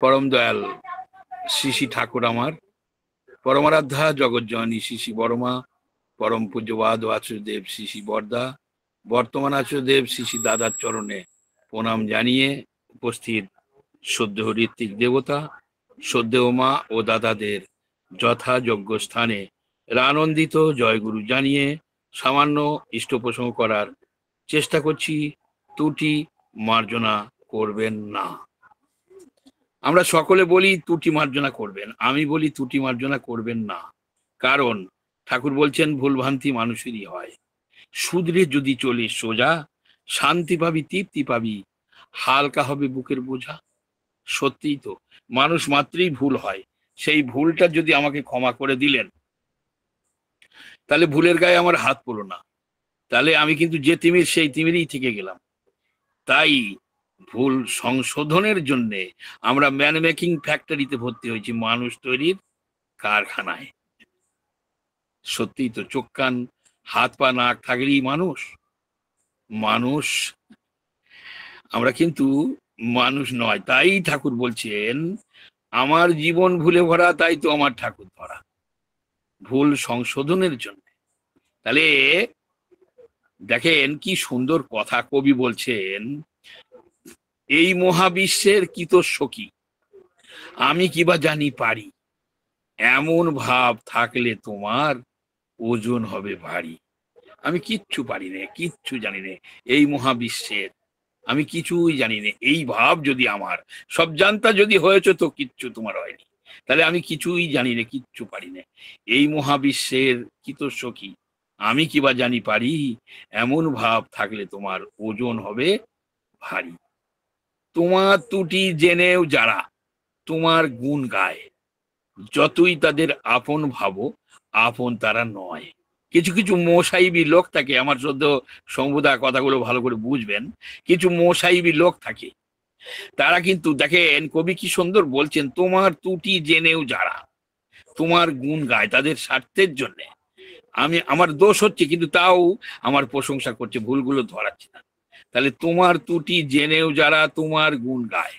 পরম দয়াল শ্রী শ্রী ঠাকুর আমার পরমারাধ্যা জগজ্জননী শ্রী শ্রী বর্মা, পরম পূজ্যবাদ আচার্যদেব শ্রী শ্রী বরদা, বর্তমান আচার্যদেব শ্রী শ্রী দাদার চরণে প্রণাম জানিয়ে উপস্থিত শ্রদ্ধেয় ঋত্বিক দেবতা, শ্রদ্ধেয় মা ও দাদাদের যথাযোগ্য স্থানে আনন্দিত জয়গুরু জানিয়ে সামান্য ইষ্টপ্রসঙ্গ করার চেষ্টা করছি। ত্রুটি মার্জনা করবেন না। আমরা সকলে বলি ত্রুটি মার্জনা করবেন, আমি বলি ত্রুটি মার্জনা করবেন না। কারণ ঠাকুর বলছেন ভুলভ্রান্তি মানুষেরই হয়, শুধরে যদি চলে সোজা, শান্তি পাবি তৃপ্তি পাবি, হালকা হবে বুকের বোঝা। সত্যিই তো, মানুষ মাত্রই ভুল হয়। সেই ভুলটা যদি আমাকে ক্ষমা করে দিলেন, তাহলে ভুলের গায়ে আমার হাত পড়লো না, তাহলে আমি কিন্তু যে তিমির সেই তিমিরই থেকে গেলাম। তাই ভুল সংশোধনের জন্য আমরা ম্যান মেকিং ফ্যাক্টরিতে ভর্তি হয়েছি, মানুষ তৈরির কারখানায়। সত্যিই তো, চোখ কান হাত পা নাক থাকলেই মানুষ। মানুষ আমরা কিন্তু মানুষ নয়। তাই ঠাকুর বলছেন আমার জীবন ভুলে ভরা, তাই তো আমার ঠাকুর ধরা। ভুল সংশোধনের জন্য। তাহলে দেখেন কি সুন্দর কথা কবি বলছেন, এই মহাবিশ্বের কি তো সখী, আমি কিবা জানি পারি, এমন ভাব থাকলে তোমার ওজন হবে ভারী। আমি কিচ্ছু পারি না, কিচ্ছু জানি না এই মহাবিশ্বের, আমি কিছুই জানি না, এই ভাব যদি আমার, সব জানতা যদি হয়েছে তো কিচ্ছু তোমার হয়নি। তাহলে আমি কিছুই জানি না, কিচ্ছু পারি না, এই মহাবিশ্বের কি তো সখী, আমি কিবা জানি পারি, এমন ভাব থাকলে তোমার ওজন হবে ভারী। তোমার ত্রুটি জেনেও যারা তোমার গুণ গায়, যতই তাদের আপন ভাবো আপন তারা নয়। কিছু কিছু মোসাইবি লোক থাকে, আমার শ্রদ্ধ সম্বুদা কথাগুলো ভালো করে বুঝবেন, কিছু মোসাইবি লোক থাকে, তারা কিন্তু দেখেন কবি কি সুন্দর বলছেন, তোমার ত্রুটি জেনেও যারা তোমার গুণ গায়, তাদের স্বার্থের জন্য আমি, আমার দোষ হচ্ছে কিন্তু তাও আমার প্রশংসা করছে, ভুলগুলো ধরাচ্ছে না। তাহলে তোমার ত্রুটি জেনেও যারা তোমার গুণ গায়,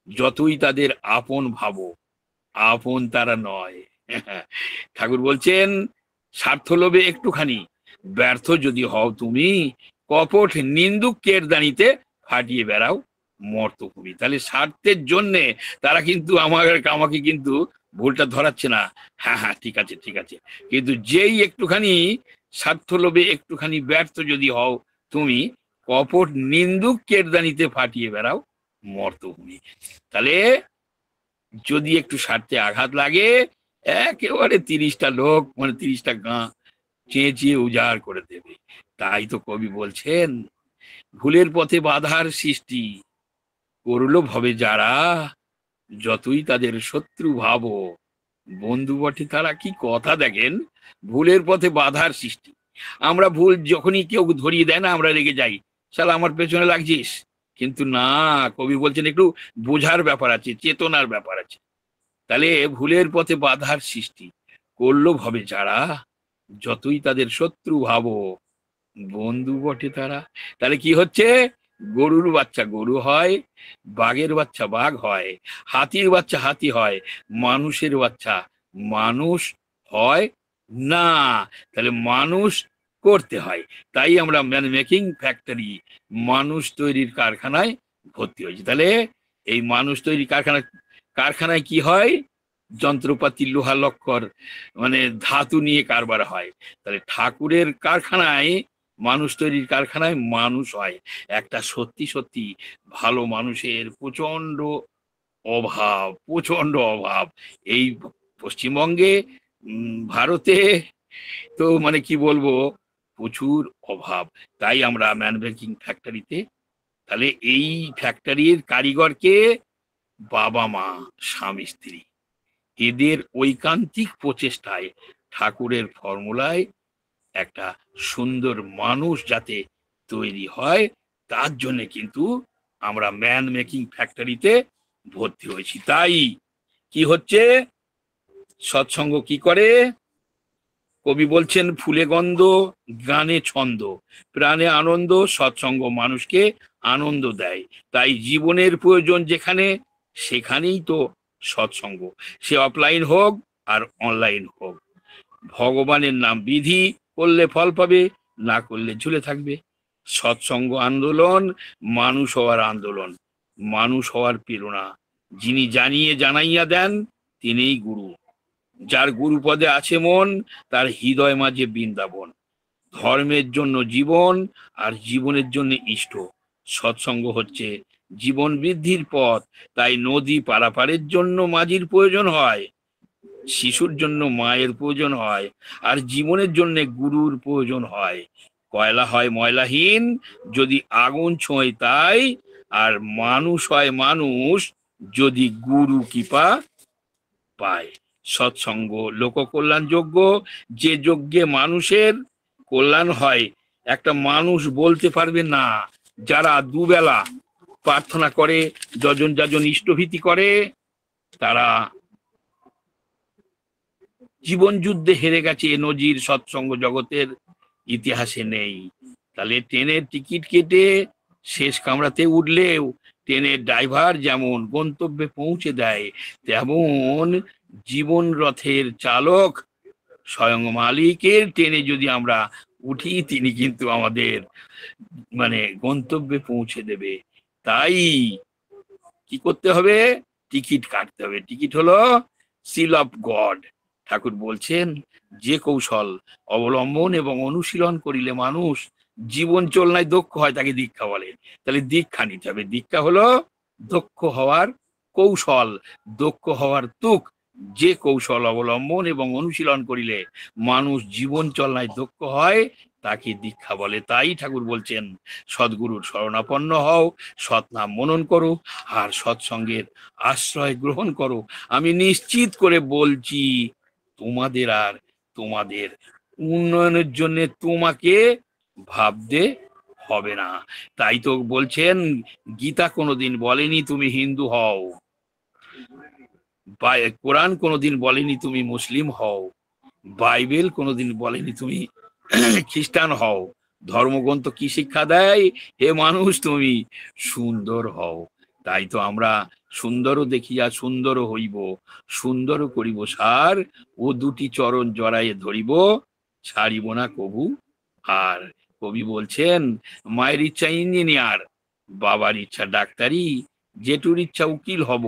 যতই তাদের আপন ভাবো আপন তারা নয়। ঠাকুর বলছেন স্বার্থ লোভে একটুখানি ব্যর্থ যদি হও তুমি, কপট নিন্দুক কেরদানিতে ফাটিয়ে বেড়াও মর্তভূমি। তাহলে স্বার্থের জন্যে তারা কিন্তু আমাকে কিন্তু ভুলটা ধরাচ্ছে না। হ্যাঁ হ্যাঁ ঠিক আছে ঠিক আছে, কিন্তু যেই একটুখানি স্বার্থ লোভে একটুখানি ব্যর্থ যদি হও তুমি, কপট নিন্দুক কেরদানিতে ফাটিয়ে বেড়াও মর্তভূমি। তাহলে যদি একটু স্বার্থে আঘাত লাগে, একেবারে 30টা লোক মানে 30টা গাঁ চেঁচিয়ে উজাড় করে দেবে। তাই তো কবি বলছেন ভুলের পথে বাধার সৃষ্টি করলো ভবে যারা, যতই তাদের শত্রু ভাবো বন্ধু বটে তারা। কি কথা দেখেন, ভুলের পথে বাধার সৃষ্টি। আমরা ভুল যখনই কেউ ধরিয়ে দেয় না, আমরা রেগে যাই, শালা আমার পেছনে লাগছিস। কিন্তু না, কবি বলছেন একটু বোঝার ব্যাপার আছে, চেতনার ব্যাপার আছে। তাহলে ভুলের পথে বাধার সৃষ্টি করলো ভবে যারা, যতই তাদের শত্রু ভাবো বন্ধু বটে তারা। তাহলে কি হচ্ছে, গরুর বাচ্চা গরু হয়, বাঘের বাচ্চা বাঘ হয়, হাতির বাচ্চা হাতি হয়, মানুষের বাচ্চা মানুষ হয় না। তাহলে মানুষ করতে হয়। তাই আমরা ম্যান মেকিং ফ্যাক্টরি, মানুষ তৈরির কারখানায় ভর্তি হয়েছি। তাহলে এই মানুষ তৈরি কারখানায় কি হয়, যন্ত্রপাতি লোহা লক্কর মানে ধাতু নিয়ে কারবার হয়। তাহলে ঠাকুরের কারখানায়, মানুষ তৈরির কারখানায় মানুষ হয়। একটা সত্যি সত্যি ভালো মানুষের প্রচন্ড অভাব, প্রচন্ড অভাব এই পশ্চিমবঙ্গে, ভারতে তো মানে কি বলবো, প্রচুর অভাব। তাই আমরা ম্যানুফ্যাকচারিং ফ্যাক্টরিতে। তাহলে এই ফ্যাক্টরির কারিগরকে বাবা মা স্বামী স্ত্রী, এদের ঐকান্তিক প্রচেষ্টায় ঠাকুরের ফর্মুলায় একটা সুন্দর মানুষ যাতে তৈরি হয়, তার জন্য কিন্তু আমরা ম্যান মেকিং ফ্যাক্টরিতে ভর্তি হয়েছি। তাই কি হচ্ছে, সৎসঙ্গ কি করে, কবি বলছেন ফুলে গন্ধ গানে ছন্দ, প্রাণে আনন্দ, সৎসঙ্গ মানুষকে আনন্দ দেয়। তাই জীবনের প্রয়োজন যেখানে সেখানেই তো সৎসঙ্গ, সে অফলাইন হোক আর অনলাইন হোক। ভগবানের নাম বিধি করলে ফল পাবে, না করলে ঝুলে থাকবে। সৎসঙ্গ আন্দোলন মানুষ হওয়ার আন্দোলন, মানুষ হওয়ার প্রেরণা। যিনি জানিয়ে জানাইয়া দেন তিনিই গুরু। যার গুরু পদে আছে মন, তার হৃদয় মাঝে বৃন্দাবন। ধর্মের জন্য জীবন, আর জীবনের জন্য ইষ্ট। সৎসঙ্গ হচ্ছে জীবন বৃদ্ধির পথ। তাই নদী পারাপারের জন্য মাঝির প্রয়োজন হয়, শিশুর জন্য মায়ের প্রয়োজন হয়, আর জীবনের জন্য গুরুর প্রয়োজন হয়। কয়লা হয় ময়লাহীন যদি আগুন ছোঁয় তাই, আর মানুষ হয় মানুষ যদি গুরু কৃপা পায়। সৎসঙ্গ লোক কল্যাণ যজ্ঞ, যে যজ্ঞে মানুষের কল্যাণ হয়। একটা মানুষ বলতে পারবে না, যারা দুবেলা প্রার্থনা করে, যজন যাজন ইষ্টভীতি করে, তারা জীবন যুদ্ধে হেরে গেছে, এ নজির সৎসঙ্গ জগতের ইতিহাসে নেই। তাহলে ট্রেনের টিকিট কেটে শেষ কামরাতে উঠলেও ট্রেনের ড্রাইভার যেমন গন্তব্যে পৌঁছে দেয়, তেমন জীবন রথের চালক স্বয়ং মালিকের ট্রেনে যদি আমরা উঠি, তিনি কিন্তু আমাদের গন্তব্যে পৌঁছে দেবে। তাই কি করতে হবে? টিকিট কাটতে হবে। টিকিট হলো সিল অফ গড। ঠাকুর বলছেন, যে কৌশল অবলম্বন এবং অনুশীলন করিলে মানুষ জীবন চলনায় দক্ষ হয়, তাকে দীক্ষা বলে। তাহলে দীক্ষা নিতে হবে। দীক্ষা হলো দক্ষ হওয়ার কৌশল, দক্ষ হওয়ার তুক। যে কৌশল অবলম্বন এবং অনুশীলন করিলে মানুষ জীবন চলনায় দক্ষ হয়, তাকে দীক্ষা বলে। তাই ঠাকুর বলছেন, সদ্গুরুর শরণাপন্ন হও, সৎনাম মনন করো, আর সৎসঙ্গের আশ্রয় গ্রহণ করো। আমি নিশ্চিত করে বলছি, তোমাদের আর তোমাদের উন্নয়নের জন্য তোমাকে ভাবতে হবে না। তাই তো বলছেন, গীতা কোনোদিন বলেনি তুমি হিন্দু হও, কোরআন কোনোদিন বলেনি তুমি মুসলিম হও, বাইবেল কোনোদিন বলেনি তুমি খ্রিস্টান হও। ধর্মগ্রন্থ কি শিক্ষা দেয়? হে মানুষ, তুমি সুন্দর হও। তাই তো আমরা সুন্দরও দেখিয়া সুন্দর হইব, সুন্দর করিব সার, ও দুটি চরণ জড়াইয়ে ধরিব, ছাড়িব না কবু আর। কবি বলছেন, মায়ের ইচ্ছা ইঞ্জিনিয়ার, বাবার ইচ্ছা ডাক্তারি, জেঠুর ইচ্ছা উকিল হব,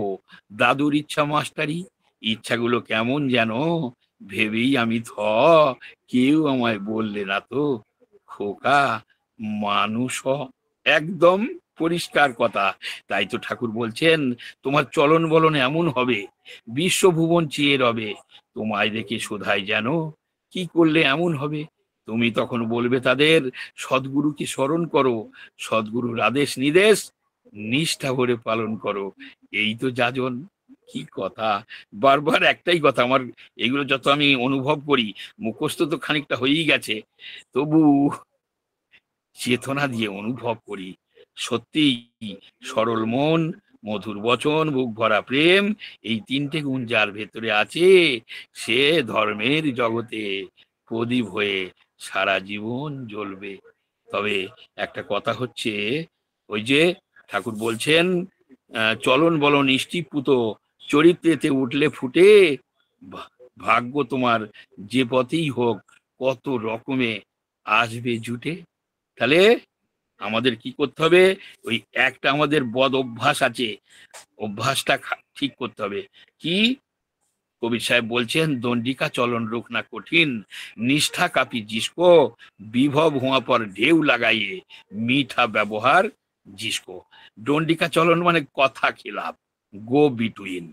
দাদুর ইচ্ছা মাস্টারি। ইচ্ছাগুলো কেমন যেন ভেবেই আমি কেউ আমায় বললে না তো খোকা, মানুষ হ। একদম পরিষ্কার কথা। তাই তো ঠাকুর বলছেন, তোমার চলন বলন এমন হবে, বিশ্বভুবন চেয়ে রবে, তোমায় দেখে শোধায় যেন কি করলে এমন হবে। তুমি তখন বলবে তাদের, সদ্গুরুকে স্মরণ করো, সদ্গুরুর আদেশ নির্দেশ নিষ্ঠা ভরে পালন করো। এই তো যাজন। কি কথা! বারবার একটাই কথা, আমার এগুলো যত আমি অনুভব করি, মুখস্থ তো খানিকটা হয়েই গেছে, তবু চেতনা দিয়ে অনুভব করি। সত্যি সরল মন, মধুর বচন, বুক ভরা প্রেম, এই তিনটে গুণ যার ভেতরে আছে, সে ধর্মের জগতে প্রদীপ হয়ে সারা জীবন জ্বলবে। তবে একটা কথা হচ্ছে, ওই যে ঠাকুর বলছেন, চলন বলন ইষ্টিপুত, চরিত্রেতে উঠলে ফুটে, ভাগ্য তোমার যে পথেই হোক, কত রকমে আসবে জুটে। তাহলে আমাদের কি করতে হবে? ওই একটা আমাদের বদ অভ্যাস আছে, অভ্যাসটা ঠিক করতে হবে। কি? কবির সাহেব বলছেন, দণ্ডিকা চলন রুখ না কঠিন, নিষ্ঠা কাপি জিসকো, বিভব হুয়া পর ঢেউ লাগাইয়ে, মিঠা ব্যবহার জিসকো। দণ্ডিকা চলন মানে কথা খিলাপ, গো বিটুইন।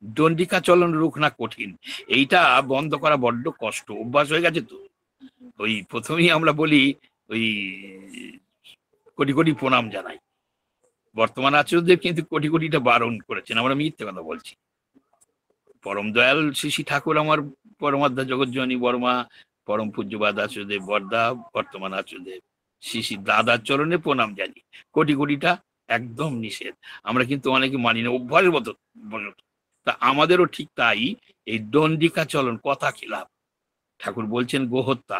দণ্ডিকা চলন রুখ না কঠিন, এইটা বন্ধ করা বড্ড কষ্ট, অভ্যাস হয়ে গেছে তো। ওই প্রথমেই আমরা বলি, ওই কোটি কোটি প্রণাম জানাই। বর্তমান আচার্যদেব কিন্তু কোটি কোটিটা বারণ করেছেন, আমরা মিথ্যে কথা বলছি। পরম দয়াল শ্রী শ্রী ঠাকুর আমার পরমাধ্যা জগৎজননী বর্মা, পরম পূজ্যবাদ আচার্যদেব বর্দা, বর্তমান আচার্যদেব শ্রী শ্রী দাদার চরণে প্রণাম জানি। কোটি কোটিটা একদম নিষেধ। আমরা কিন্তু অনেকে মানি না, অভ্যাসের মতো। তা আমাদেরও ঠিক তাই, এই দণ্ডিকা চলন, কথা খিলাপ। ঠাকুর বলছেন, গোহত্যা,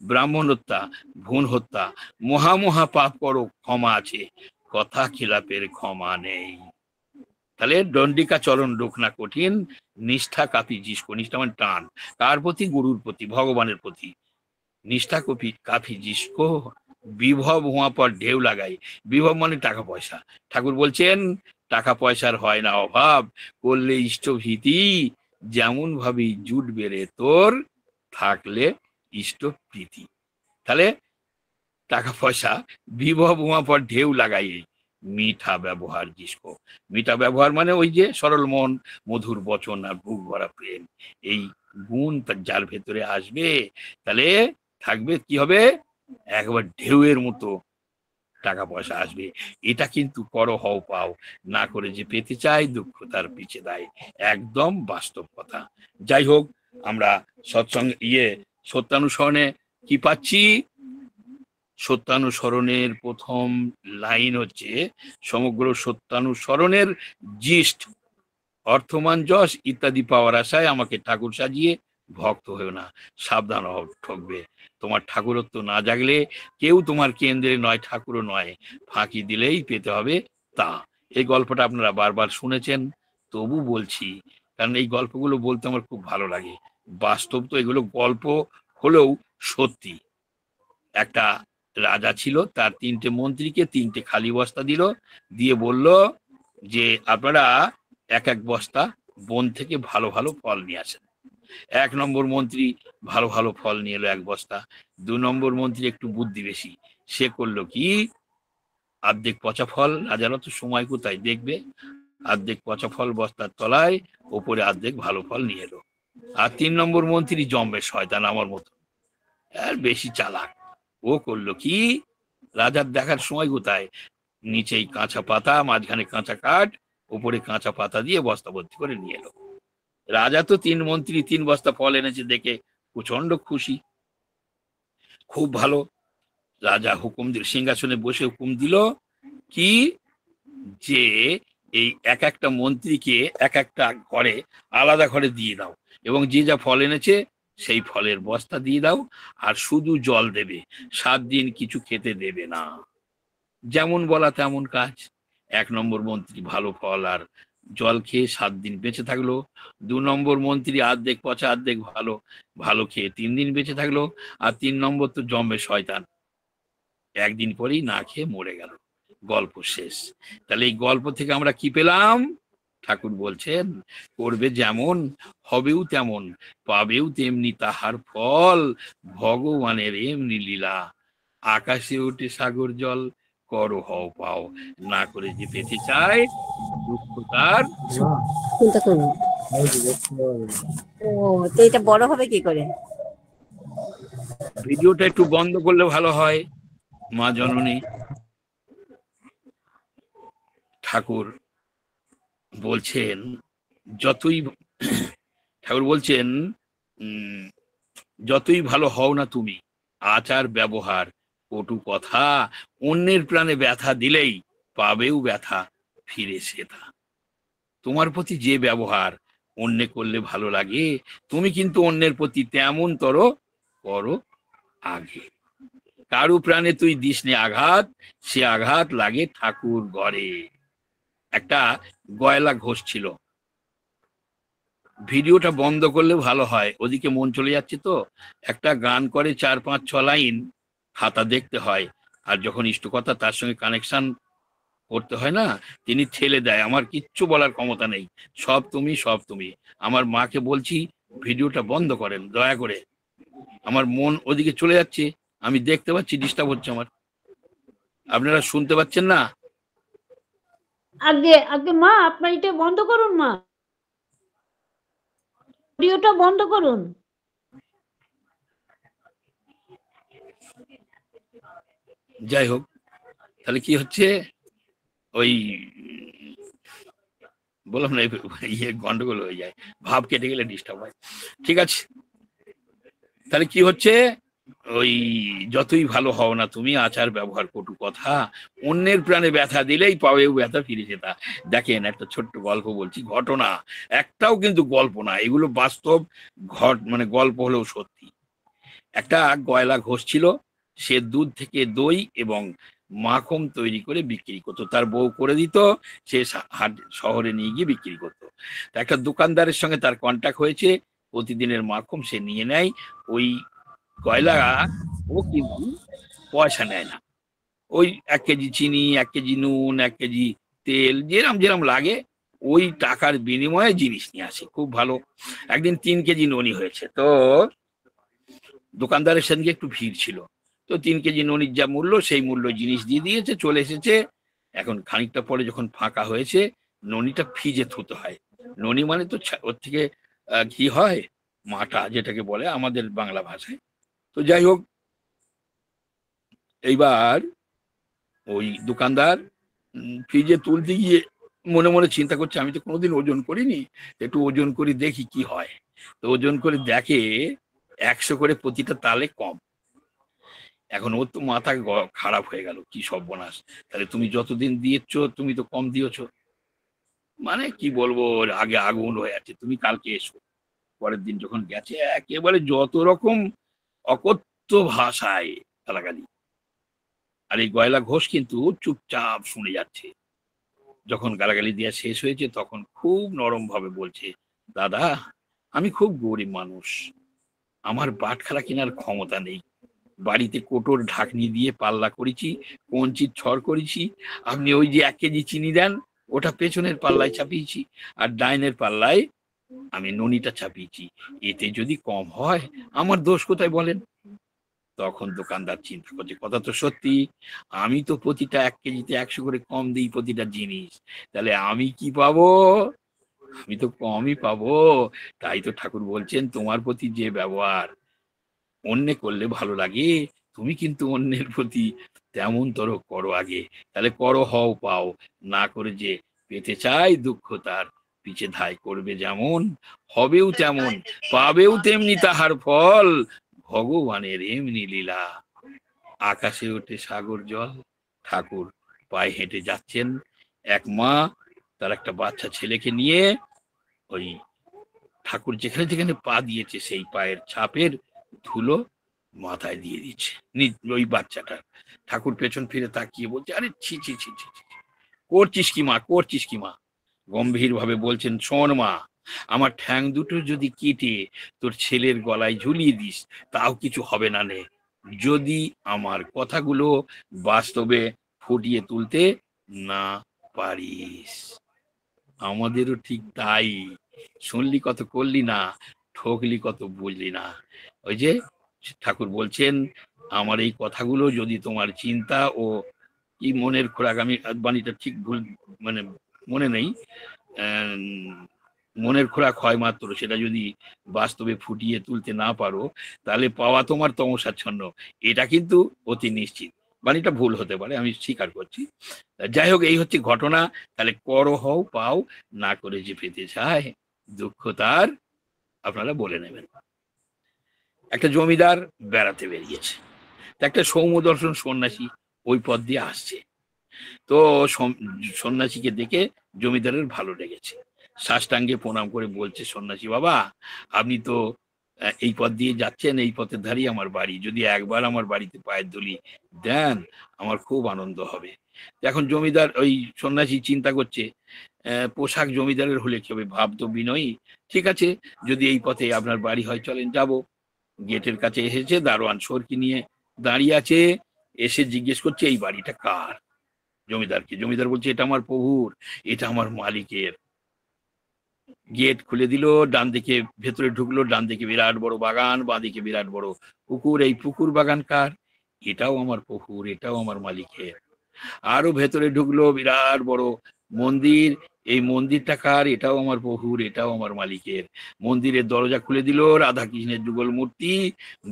ব্রাহ্মণ হত্যা, ভ্রূণ হত্যা, মহা মহা পাপ করো, ক্ষমা আছে, কথা খিলাপের ক্ষমা নেই। তাহলে দণ্ডিকা চরণ রোখ না কঠিন, নিষ্ঠা কাপি জিসকো, নিষ্ঠা মানে টান, কার প্রতি? গুরুর প্রতি, ভগবানের প্রতি। নিষ্ঠা কাফি জিসকো, বিভব হওয়া পর ঢেউ লাগাই। বিভব মানে টাকা পয়সা। ঠাকুর বলছেন টাকা পয়সার হয় না অভাব, করলে ইষ্টভীতি, যেমন ভাবি জুট বেড়ে তোর, থাকলে ইষ্ট প্রীতি। তাহলে টাকা পয়সা বিভব হওয়া পর ঢেউ লাগাই, মিঠা ব্যবহার জিসকো। মিঠা ব্যবহার মানে ওই যে সরল মন, মধুর বচন আর বুক ভরা প্রেম, এই গুণ যার ভেতরে আসবে তাহলে থাকবে কি হবে? একবার ঢেউয়ের মতো টাকা পয়সা আসবে। এটা কিন্তু করো হও পাও, না করে যে পেতে চাই দুঃখ তার পিছে দেয়, একদম বাস্তব কথা। যাই হোক, আমরা সৎসঙ্গে সত্যানুসরণে কি পাচ্ছি? সত্যানুসরণের প্রথম লাইন হচ্ছে সমগ্র সত্যানুসরণের জিষ্ট, অর্থমান যশ ইত্যাদি পাওয়ার আশায় আমাকে ঠাকুর সাজিয়ে ভক্ত হয়েও না, সাবধান হও, ঠকবে। তোমার ঠাকুরত্ব না জাগলে কেউ তোমার কেন্দ্রে নয়, ঠাকুরও নয়, ফাঁকি দিলেই পেতে হবে তা। এই গল্পটা আপনারা বারবার শুনেছেন, তবু বলছি, কারণ এই গল্পগুলো বলতে আমার খুব ভালো লাগে। বাস্তব তো এগুলো গল্প হলেও সত্যি। একটা রাজা ছিল, তার 3টে মন্ত্রীকে 3টে খালি বস্তা দিল, দিয়ে বলল যে আপনারা এক এক বস্তা বন থেকে ভালো ভালো ফল নিয়ে আসেন। 1 নম্বর মন্ত্রী ভালো ভালো ফল নিয়ে এলো 1 বস্তা। 2 নম্বর মন্ত্রী একটু বুদ্ধি বেশি, সে করলো কি, অর্ধেক পচা ফল, রাজারা তো সময় কোথায় দেখবে, অর্ধেক পচা ফল বস্তার তলায়, ওপরে অর্ধেক ভালো ফল নিয়ে এলো। আর 3 নম্বর মন্ত্রী জম্বে শয়তান আমার মতো, আর বেশি চালাক, ও করলো কি, রাজার দেখার সময় কোথায়, নিচেই কাঁচা পাতা, মাঝখানে কাঁচা কাঠ, উপরে কাঁচা পাতা দিয়ে বস্তা ভর্তি করে নিয়ে এলো। রাজা তো 3 মন্ত্রী 3 বস্তা ফল এনেছে দেখে প্রচন্ড খুশি, খুব ভালো। রাজা হুকুম দিল, সিংহাসনে বসে হুকুম দিল কি, যে এই এক একটা মন্ত্রীকে এক একটা ঘরে, আলাদা ঘরে দিয়ে দাও, এবং যে যা ফল এনেছে সেই ফলের বস্তা দিয়ে দাও, আর শুধু জল দেবে, 7 দিন কিছু খেতে দেবে না। যেমন বলা তেমন কাজ। 1 নম্বর মন্ত্রী ভালো ফল আর জল খেয়ে 7 দিন বেঁচে থাকলো। 2 নম্বর মন্ত্রী অর্ধেক পচা অর্ধেক ভালো, ভালো খেয়ে 3 দিন বেঁচে থাকলো। আর 3 নম্বর তো জম্বে শয়তান, 1 দিন পরেই না খেয়ে মরে গেল। গল্প শেষ। তাহলে এই গল্প থেকে আমরা কি পেলাম? ঠাকুর বলছেন করবে যেমন হবেও তেমন, পাবেও তেমনি তাহার ফল, ভগবানের এমনি লীলা, আকাশে ওঠে সাগর জল, করো হও পাও, না করে যে পেতে চায় দুঃখ তার। কোনটা করবো? ও, তো এটা বড় হবে কি করে? ভিডিওটা একটু বন্ধ করলে ভালো হয়। মা জননী ঠাকুর বলছেন যতই ঠাকুর বলছেন যতই ভালো হও না তুমি, আচার ব্যবহার কটু কথা, অন্যের প্রাণে ব্যথা দিলেই পাবেও ব্যথা ফিরে সেটা। তোমার প্রতি যে ব্যবহার অন্যে করলে ভালো লাগে, তুমি কিন্তু অন্যের প্রতি তেমন তর করো আগে। কারু প্রাণে তুই দিসনে আঘাত, সে আঘাত লাগে ঠাকুর ঘরে। একটা গয়লা ঘোষ ছিল, ভিডিওটা বন্ধ করলে ভালো হয়, ওদিকে মন চলে যাচ্ছে তো। একটা গান করে 4-5-6 লাইন, খাতা দেখতে হয়, আর যখন ইষ্টকথা তার সঙ্গে কানেকশন করতে হয় না, তিনি ঠেলে দেয়, আমার কিচ্ছু বলার ক্ষমতা নেই, সব তুমি সব তুমি। আমার মাকে বলছি ভিডিওটা বন্ধ করেন দয়া করে, আমার মন ওদিকে চলে যাচ্ছে, আমি দেখতে পাচ্ছি ডিস্টার্ব হচ্ছে আমার, আপনারা শুনতে পাচ্ছেন না? আগে আগে মা, আপনার এটা বন্ধ করুন, মা ভিডিওটা বন্ধ করুন। যাই হোক, তাহলে কি হচ্ছে, ওই বললাম না গন্ডগোল হয়ে যায়, ভাব কেটে গেলে ডিস্টার্ব হয়। ঠিক আছে, তাহলে কি হচ্ছে, ওই যতই ভালো হও না তুমি, আচার ব্যবহার কটু কথা, অন্যের প্রাণে ব্যথা দিলেই পাবেও ব্যথা ফিরে যেতা। দেখেন একটা ছোট্ট গল্প বলছি, ঘটনা, একটাও কিন্তু গল্প না, এগুলো বাস্তব মানে গল্প হলেও সত্যি। একটা গয়লা ঘোষ ছিল, সে দুধ থেকে দই এবং মাখন তৈরি করে বিক্রি করতো, তার বউ করে দিত, সে হাট শহরে নিয়ে গিয়ে বিক্রি করতো। তা একটা দোকানদারের সঙ্গে তার কন্ট্যাক্ট হয়েছে, প্রতিদিনের মাখন সে নিয়ে নেয়। ওই কয়লা ও কিন্তু পয়সা নেয় না, ওই 1 কেজি চিনি, 1 কেজি নুন, 1 কেজি তেল, যেরম যেরম লাগে ওই টাকার বিনিময়ে জিনিস নিয়ে আসে। খুব ভালো। একদিন 3 কেজি ননি হয়েছে, তো দোকানদারের সঙ্গে একটু ভিড় ছিল, তো 3 কেজি ননির যা মূল্য সেই মূল্য জিনিস দিয়ে দিয়েছে, চলে এসেছে। এখন খানিকটা পরে যখন ফাঁকা হয়েছে, ননিটা ফ্রিজে থুতে হয়। ননি মানে তো ওর থেকে ঘি হয়, মাটা যেটাকে বলে আমাদের বাংলা ভাষায়। তো যাই হোক, এইবার ওই দোকানদার ফ্রিজে তুলতে গিয়ে মনে মনে চিন্তা করছে, আমি তো কোনোদিন ওজন করিনি, একটু ওজন করে দেখি কি হয়। তো ওজন করে দেখে 100 করে প্রতিটা তালে কম। এখন ওর তো মাথা খারাপ হয়ে গেল, কি সর্বনাশ, তাহলে তুমি যতদিন দিয়েছ তুমি তো কম দিয়েছো, মানে কি বলবো, ওর আগে আগুন হয়ে আছে, তুমি কালকে এসো। পরের দিন যখন গেছে, একেবারে যত রকম অকথ্য ভাষায় গালাগালি। আর এই গয়লা ঘোষ কিন্তু চুপচাপ শুনে যাচ্ছে। যখন গালাগালি দেওয়া শেষ হয়েছে, তখন খুব নরম ভাবে বলছে, দাদা, আমি খুব গরিব মানুষ, আমার বাটখারা কেনার ক্ষমতা নেই, বাড়িতে কোটোর ঢাকনি দিয়ে পাল্লা করেছি, কঞ্চির ছড় করেছি, আপনি ওই যে 1 কেজি চিনি দেন, ওটা পেছনের পাল্লায় চাপিয়েছি, আর ডাইনের পাল্লায় আমি ননিটা চাপিয়েছি, এতে যদি কম হয় আমার দোষ কোথায় বলেন? তখন দোকানদার চিন্তা করছে, কথা তো সত্যি, আমি তো প্রতিটা 1 কেজিতে 100 করে কম দিই প্রতিটা জিনিস, তাহলে আমি কি পাবো? আমি তো কমই পাবো। তাই তো ঠাকুর বলছেন, তোমার প্রতি যে ব্যবহার অন্যে করলে ভালো লাগে, তুমি কিন্তু অন্যের প্রতি তেমন তর করো আগে, তাহলে করো, হও পাও, না করে যে পেতে চাই দুঃখ তার, পিছে ধায় করবে যেমন, হবেও তেমন, পাবেও তেমনি তাহার ফল, ভগবানের এমনি লীলা। আকাশে ওঠে সাগর জল, ঠাকুর পায়ে হেঁটে যাচ্ছেন। এক মা তার একটা বাচ্চা ছেলেকে নিয়ে ওই ঠাকুর যেখানে যেখানে পা দিয়েছে সেই পায়ের ছাপের ধুলো মাথায় দিয়ে দিচ্ছে ওই বাচ্চাটা। ঠাকুর পেছন ফিরে তাকিয়ে বলছে, আরে ছি ছি ছি ছি ছি, করছিস কি মা, করছিস কি মা? গম্ভীর ভাবে বলছেন, শোন মা, আমার ঠ্যাং দুটো যদি কেটে তোর ছেলের গলায় ঝুলিয়ে দিস, তাও কিছু হবে না নে, যদি আমার কথাগুলো বাস্তবে ফুটিয়ে তুলতে না পারিস। আমাদেরও ঠিক তাই, শুনলি কত করলি না, ঠকলি কত বুঝলি না। ওই যে ঠাকুর বলছেন, আমার এই কথাগুলো যদি তোমার চিন্তা ও কি মনের খোরাক, আমি বাণীটা ঠিক ভুল, মানে মনে নেই, মনের খোরাক হয় মাত্র, সেটা যদি বাস্তবে ফুটিয়ে তুলতে না পারো, তাহলে পাওয়া তোমার তমসাচ্ছন্ন, এটা কিন্তু অতি নিশ্চিত। বাণীটা ভুল হতে পারে, আমি স্বীকার করছি। যাই হোক, এই হচ্ছে ঘটনা। তাহলে করো, হও পাও, না করে যে পেতে চায় দুঃখ তার, আপনারা বলে নেবেন। একটা জমিদার বেড়াতে বেরিয়েছে, একটা সৌম্যদর্শন সন্ন্যাসী ওই পথ দিয়ে আসছে। তো সন্ন্যাসীকে দেখে জমিদারের ভালো লেগেছে, সাষ্টাঙ্গে প্রণাম করে বলছে, সন্ন্যাসী বাবা, আপনি তো এই পথ দিয়ে যাচ্ছেন, এই পথের ধারেই আমার বাড়ি, যদি একবার আমার বাড়িতে পায়ের ধুলি দেন আমার খুব আনন্দ হবে। এখন জমিদার ওই সন্ন্যাসী চিন্তা করছে, পোশাক জমিদারের হলে কি হবে, ভাব তো বিনয়ী, ঠিক আছে, যদি এই পথে আপনার বাড়ি হয় চলেন যাব। গেটের কাছে এসেছে, দারোয়ান সরকি নিয়ে দাঁড়িয়ে আছে, এসে জিজ্ঞেস করছে, এই বাড়িটা কার? জমিদারকে। জমিদার বলছে, এটা আমার প্রভুর, এটা আমার মালিকের। গেট খুলে দিল, ডান দিকে ভেতরে ঢুকলো, ডান দিকে বিরাট বড় বাগান, বাঁ দিকে বিরাট বড় পুকুর। এই পুকুর বাগান কার? এটাও আমার প্রভুর, এটাও আমার মালিকের। আরো ভেতরে ঢুকলো, বিরাট বড় মন্দির, এই মন্দিরটা কার? এটাও আমার প্রভুর, এটাও আমার মালিকের। মন্দিরের দরজা খুলে দিল, রাধা কৃষ্ণের যুগল মূর্তি,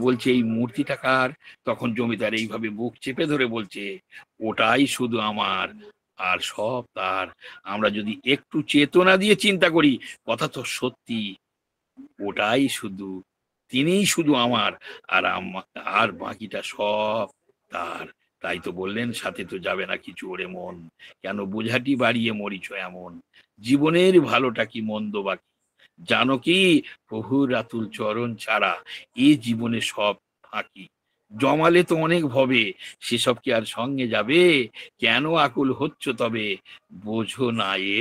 বলছে, এই মূর্তিটা কার? তখন জমিদার এইভাবে বুক চেপে ধরে বলছে, ওটাই শুধু আমার, আর সব তার। আমরা যদি একটু চেতনা দিয়ে চিন্তা করি, কথা তো সত্যি, ওটাই শুধু, তিনিই শুধু আমার, আর আর বাকিটা সব তার। তাই তো বললেন, সাথে তো যাবে না কিছু ওরে মন, কেন বোঝাটি বাড়িয়ে মরিছ এমন, জীবনের ভালোটা কি মন্দ বাকি, জানো কি প্রভুর রাতুল চরণ ছাড়া এ জীবনে সব ফাঁকি, জমালে তো অনেক ভবে, সেসব কি আর সঙ্গে যাবে? কেন আকুল হচ্ছ তবে, বোঝো না এ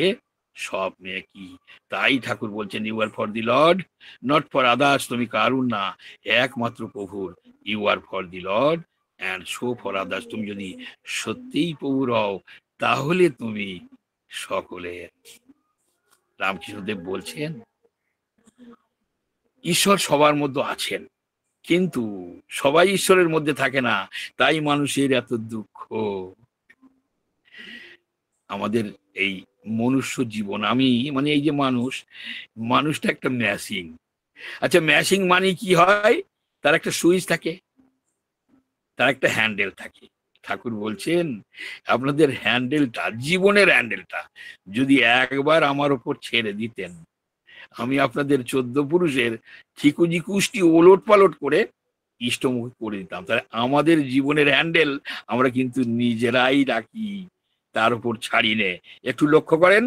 স্বপ্নে কি? তাই ঠাকুর বলছেন, you are for the Lord, not for others. তুমি কারুর না, একমাত্র প্রভুর। You are for the Lord and show for others. তুমি যদি সত্যিই প্রভুর হও, তাহলে তুমি সকলের। রামকৃষ্ণদেব বলছেন, ঈশ্বর সবার মধ্যে আছেন, কিন্তু সবাই ঈশ্বরের মধ্যে থাকে না, তাই মানুষের এত দুঃখ। আমাদের এই মনুষ্য জীবন, আমি মানে এই যে মানুষটা একটা ম্যাশিং। আচ্ছা, ম্যাশিং মানে কি হয়? তার একটা সুইচ থাকে, তার একটা হ্যান্ডেল থাকে। ঠাকুর বলছেন, আপনাদের হ্যান্ডেলটা, জীবনের হ্যান্ডেলটা যদি একবার আমার ওপর ছেড়ে দিতেন, আমি আপনাদের 14 পুরুষের ঠিকুজি কুষ্টি ওলট পালট করে ইষ্টমুখী করে দিতাম। তাহলে আমাদের জীবনের হ্যান্ডেল আমরা কিন্তু নিজেরাই রাখি, তার উপর ছাড়ি নে। একটু লক্ষ্য করেন,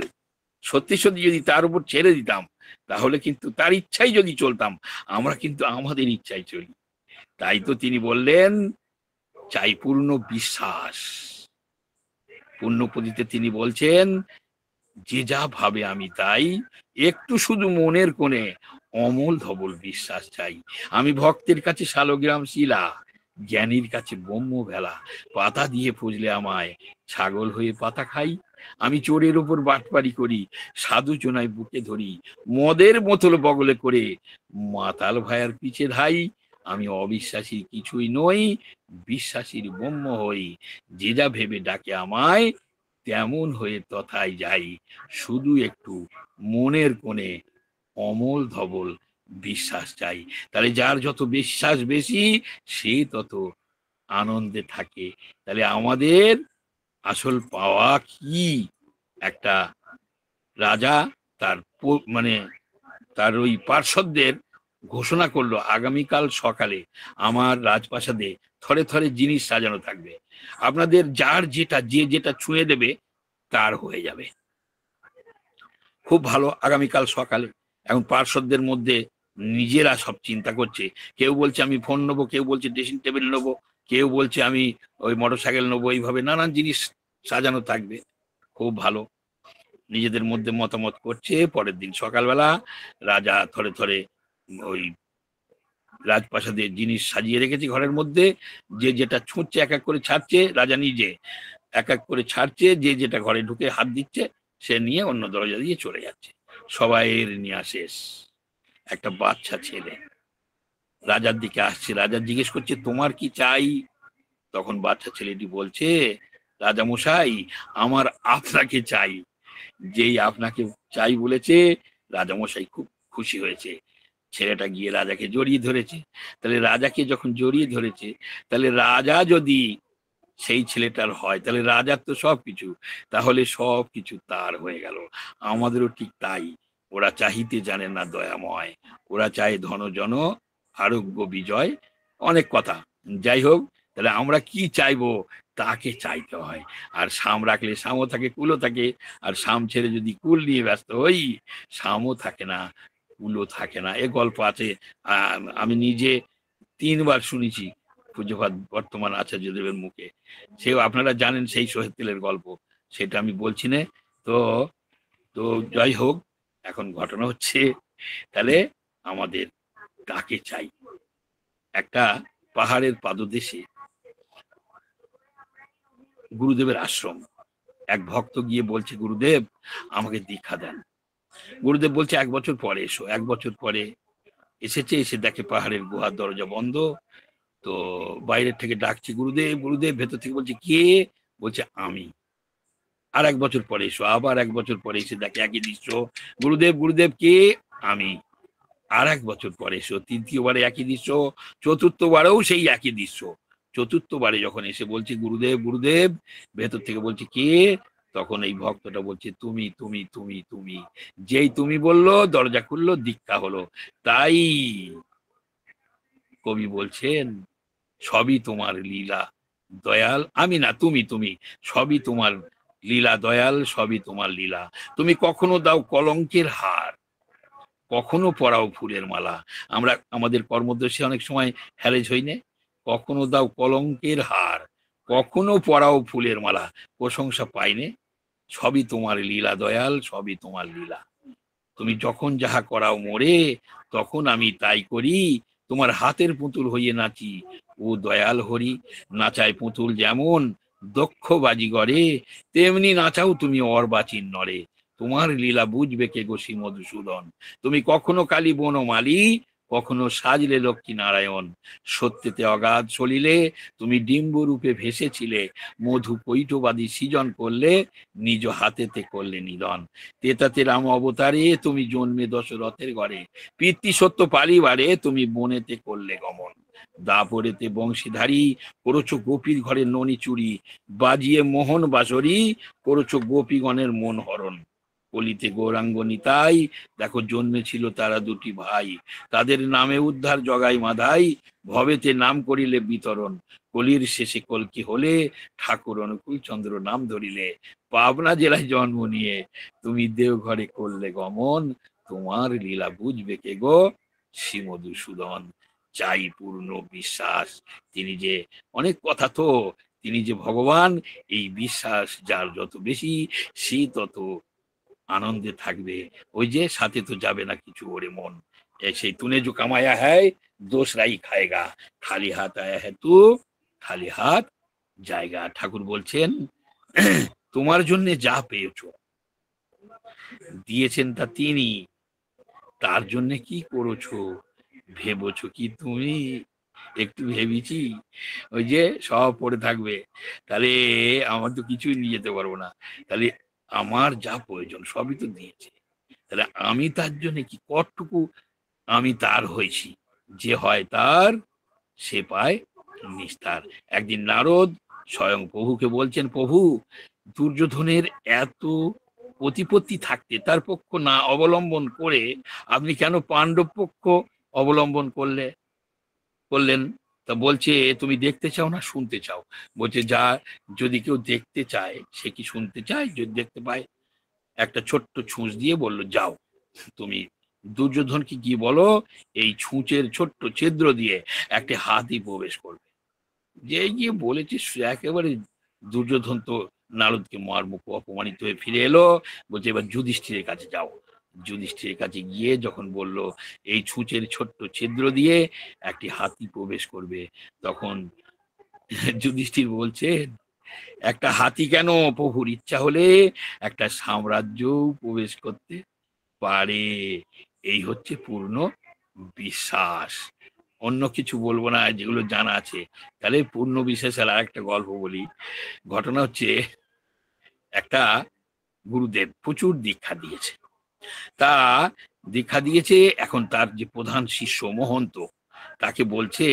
সত্যি সত্যি যদি তার উপর ছেড়ে দিতাম, তাহলে কিন্তু তার ইচ্ছাই যদি চলতাম, আমরা কিন্তু আমাদের ইচ্ছাই চলি। তাই তো তিনি বললেন, চাই পূর্ণ বিশ্বাস। পূর্ণপদীতে তিনি বলছেন, যে যা ভাবে আমি তাই, একটু শুধু মনের কোণে অমল ধবল বিশ্বাস চাই। আমি ভক্তের কাছে শালগ্রাম শিলা, জ্ঞানীর কাছে ব্রহ্ম ভেলা। পাতা দিয়ে পুজলে আমায়, ছাগল হয়ে পাতা খাই। আমি চোরের উপর বাটপারি করি, সাধু জনায় বুকে ধরি। মদের বোতল বগলে করে, মাতাল ভাইয়ার পিছে ধাই। আমি অবিশ্বাসী কিছুই নই, বিশ্বাসীর ব্রহ্ম হই। যে যা ভেবে ডাকে আমায়, তেমন হয়ে তথায় যাই। শুধু একটু মনের কোণে অমল ধবল বিশ্বাস চাই। তাহলে যার যত বিশ্বাস বেশি, সে তত আনন্দে থাকে। তাহলে আমাদের আসল পাওয়া কি? একটা রাজা তার মানে তার ওই পার্শ্বদের ঘোষণা করলো, আগামীকাল সকালে আমার রাজপ্রাসাদে থরে থরে জিনিস সাজানো থাকবে, আপনাদের যার যেটা, যে যেটা ছুঁয়ে দেবে তার হয়ে যাবে। খুব ভালো, আগামীকাল সকালে। এখন পার্শ্বদের মধ্যে নিজেরা সব চিন্তা করছে, কেউ বলছে আমি ফোন নেবো, কেউ বলছে ড্রেসিং টেবিল নেবো, কেউ বলছে আমি ওই মোটরসাইকেল নেবো। এইভাবে নানান জিনিস সাজানো থাকবে। খুব ভালো, নিজেদের মধ্যে মতামত করছে। পরের দিন সকালবেলা রাজা থরে থরে ওই রাজপ্রাসাদের জিনিস সাজিয়ে রেখেছে ঘরের মধ্যে। যে যেটা ছুঁচ্ছে এক এক করে ছাড়ছে, রাজা নিজে এক এক করে ছাড়ছে, যে যেটা ঘরে ঢুকে হাত দিচ্ছে, সে নিয়ে অন্য দরজা দিয়ে চলে যাচ্ছে। সবাইয়ের নেওয়া শেষ। একটা বাচ্চা ছেলে রাজার দিকে আসছে, রাজা জিজ্ঞেস করছে, তোমার কি চাই? তখন বাচ্চা ছেলেটি বলছে, রাজা মশাই, আমার আপনাকে চাই। যেই আপনাকে চাই বলেছে, রাজামশাই খুব খুশি হয়েছে। ছেলেটা গিয়ে রাজাকে জড়িয়ে ধরেছে। তাহলে রাজাকে যখন জড়িয়ে ধরেছে, তাহলে রাজা যদি সেই ছেলেটার হয়, তাহলে রাজার তো সবকিছু, তাহলে সবকিছু তার হয়ে গেল। আমাদেরও ঠিক তাই। ওরা চাহিতে জানে না দয়াময়, ওরা চায় ধনজন আরোগ্য বিজয়, অনেক কথা। যাই হোক, তাহলে আমরা কি চাইবো? তাকে চাইতে হয়। আর সাম রাখলে সামও থাকে, কুলও থাকে। আর সাম ছেড়ে যদি কুল নিয়ে ব্যস্ত হই, সামও থাকে না, কুলও থাকে না। এ গল্প আছে, আমি নিজে 3বার শুনেছি পূজ্যপাদ বর্তমান আচার্যদেবের মুখে। সেও আপনারা জানেন, সেই সোহেতেলের গল্প, সেটা আমি বলছি না। তো তো যাই হোক, এখন ঘটনা হচ্ছে, তাহলে আমাদের কাকে চাই? একটা পাহাড়ের পাদদেশে গুরুদেবের আশ্রম। এক ভক্ত গিয়ে বলছে, গুরুদেব আমাকে দীক্ষা দেন। গুরুদেব বলছে 1 বছর পরে এসো। 1 বছর পরে এসেছে, এসে দেখে পাহাড়ের গুহার দরজা বন্ধ। তো বাইরের থেকে ডাকছে, গুরুদেব গুরুদেব। ভেতর থেকে বলছে, কে? বলছে, আমি। আর 1 বছর পরে এসো। আবার 1 বছর পরে এসে দেখে একই দৃশ্য, গুরুদেব গুরুদেব, কে? আমি। আর 1 বছর পরে এসো। 3য় বারে একই দৃশ্য। 4র্থবারেও সেই একই দৃশ্য। 4র্থবারে যখন এসে বলছে, গুরুদেব গুরুদেব, ভেতর থেকে বলছে, কে? তখন এই ভক্তটা বলছে, তুমি তুমি তুমি তুমি। যেই তুমি বললো, দরজা খুললো, দীক্ষা হলো। তাই কবি বলছেন, সবই তোমার লীলা দয়াল, আমি না, তুমি তুমি। সবই তোমার লীলা দয়াল, সবই তোমার লীলা। তুমি কখনো দাও কলঙ্কের হার, কখনো পরাও ফুলের মালা। আমরা আমাদের কর্মদর্শী অনেক সময় হ্যারেজ হই না, কখনো দাও কলঙ্কের হার, কখনো পরাও ফুলের মালা। প্রশংসা পাইনে, সবই তোমার লীলা দয়াল, সবই তোমার লীলা। তুমি যখন যাহা করাও মোরে, তখন আমি তাই করি। তোমার হাতের পুতুল হইয়ে নাচি, ও দয়াল হরি। নাচায় পুতুল যেমন দক্ষ বাজিগরে, তেমনি নাচাও তুমি অর্বাচীন নরে। তোমার লীলা বুঝবে কে গো শ্রী মধুসূদন। তুমি কখনো কালী বনমালী, কখনো সাজলে লক্ষ্মী নারায়ণ। সত্যতে অগাধ চলিলে, তুমি ডিম্ব রূপে ভেসেছিলে। মধু কৈটবাদী সৃজন করলে, নিজ হাতেতে করলে নিধন। তেতাতে রাম অবতারে তুমি জন্মে দশরথের ঘরে, পিতৃ সত্য পালিবারে তুমি বনেতে করলে গমন। দাপরেতে বংশীধারী, করেছো গোপীর ঘরে ননি চুরি। বাজিয়ে মোহন বাঁশরি, করেছো গোপীগণের মন হরণ। কলিতে গৌরাঙ্গ নিতাই, দেখো জন্মেছিল তারা দুটি ভাই। তাদের নামে উদ্ধার জগাই মাধাই, ভবেতে নাম করিলে বিতরণ। কলির শেষে কলকি হলে, ঠাকুর অনুকূল চন্দ্র নাম ধরিলে। পাবনা জেলায় জন্ম নিয়ে তুমি দেওঘরে করলে গমন। তোমার লীলা বুঝবে কে গো শ্রী মধুসূদন। চাই পূর্ণ বিশ্বাস, তিনি যে অনেক কথা তো, তিনি যে ভগবান, এই বিশ্বাস যার যত বেশি, সে তত আনন্দে থাকবে। ওই যে সাথে তো যাবে না কিছু ওরে মন। সেই তুনে जो कमाया है दूसरा ही खाएगा, খালি হাত আয়া है तू, খালি হাত জায়গা। ঠাকুর বলছেন তোমার জন্য যা পেয়েছো, দিয়েছেন তা তিনি, তার জন্য কি করেছো ভেবেছো কি তুমি? একটু ভেবেছি, ওই যে সব পড়ে থাকবে, তাহলে আমার তো কিছুই নিয়ে যেতে পারবো না। তাহলে আমার যা প্রয়োজন সবই তো দিয়েছে, তাহলে আমি তার জন্য কি কতটুকু আমি তার হয়েছি। যে হয় তার, সে পায় নিস্তার। একদিন নারদ স্বয়ং প্রভুকে বলছেন, প্রভু, দুর্যোধনের এত প্রতিপত্তি থাকতে তার পক্ষ না অবলম্বন করে আপনি কেন পাণ্ডব পক্ষ অবলম্বন করলেন? তা বলছে, তুমি দেখতে চাও না শুনতে চাও? বলছে, যা, যদি কেউ দেখতে চায় সে কি শুনতে চায়? যদি দেখতে পায়, একটা ছোট্ট ছুঁচ দিয়ে বলল, যাও তুমি দুর্যোধনকে কি বলো, এই ছুঁচের ছোট্ট ছিদ্র দিয়ে একটা হাতি প্রবেশ করবে। যে গিয়ে বলেছে, একেবারে দুর্যোধন তো নারদকে মার মুখ অপমানিত হয়ে ফিরে এলো। বলছে, এবার যুধিষ্ঠিরের কাছে যাও। যুধিষ্ঠিরের কাছে গিয়ে যখন বলল এই ছুঁচের ছোট্ট ছিদ্র দিয়ে একটি হাতি প্রবেশ করবে, তখন যুধিষ্ঠির বলছে, একটা হাতি কেন, প্রভুর ইচ্ছা হলে একটা সাম্রাজ্য প্রবেশ করতে পারে। এই হচ্ছে পূর্ণ বিশ্বাস। অন্য কিছু বলবো না, যেগুলো জানা আছে। তাহলে পূর্ণ বিশ্বাসের আর একটা গল্প বলি। ঘটনা হচ্ছে, একটা গুরুদেব প্রচুর দীক্ষা দিয়েছে। তা দীক্ষা দিয়েছে, এখন তার যে প্রধান শিষ্য মহন্ত তাকে বলছে,